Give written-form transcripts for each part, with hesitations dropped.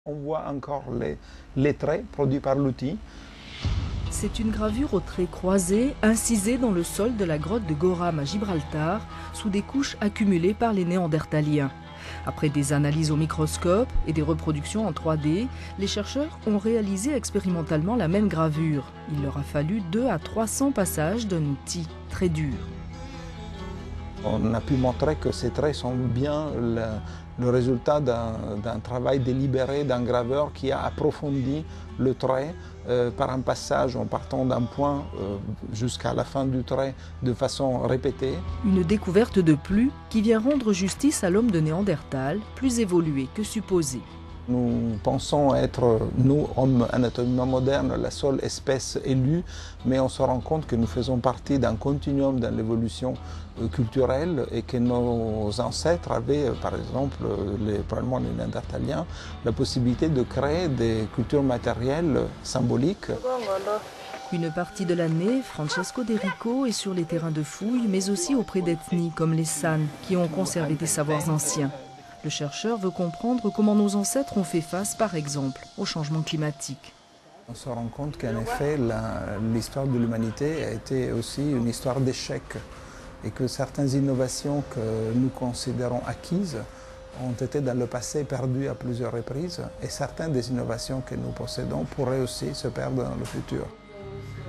On voit encore les traits produits par l'outil. C'est une gravure aux traits croisés, incisée dans le sol de la grotte de Goram à Gibraltar, sous des couches accumulées par les Néandertaliens. Après des analyses au microscope et des reproductions en 3D, les chercheurs ont réalisé expérimentalement la même gravure. Il leur a fallu 200 à 300 passages d'un outil très dur. On a pu montrer que ces traits sont bien le résultat d'un travail délibéré d'un graveur qui a approfondi le trait par un passage en partant d'un point jusqu'à la fin du trait de façon répétée. Une découverte de plus qui vient rendre justice à l'homme de Néandertal, plus évolué que supposé. Nous pensons être, nous, hommes anatomiquement modernes, la seule espèce élue, mais on se rend compte que nous faisons partie d'un continuum dans l'évolution culturelle et que nos ancêtres avaient, par exemple, probablement les Néandertaliens, la possibilité de créer des cultures matérielles symboliques. Une partie de l'année, Francesco De Rico est sur les terrains de fouilles, mais aussi auprès d'ethnies comme les San, qui ont conservé des savoirs anciens. Le chercheur veut comprendre comment nos ancêtres ont fait face, par exemple, au changement climatique. On se rend compte qu'en effet, l'histoire de l'humanité a été aussi une histoire d'échecs et que certaines innovations que nous considérons acquises ont été dans le passé perdues à plusieurs reprises et certaines des innovations que nous possédons pourraient aussi se perdre dans le futur.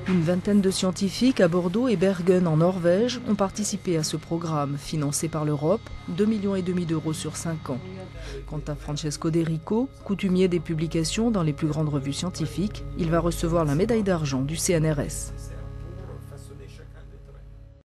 Une vingtaine de scientifiques à Bordeaux et Bergen en Norvège ont participé à ce programme financé par l'Europe, 2,5 millions d'euros sur 5 ans. Quant à Francesco De Rico, coutumier des publications dans les plus grandes revues scientifiques, il va recevoir la médaille d'argent du CNRS.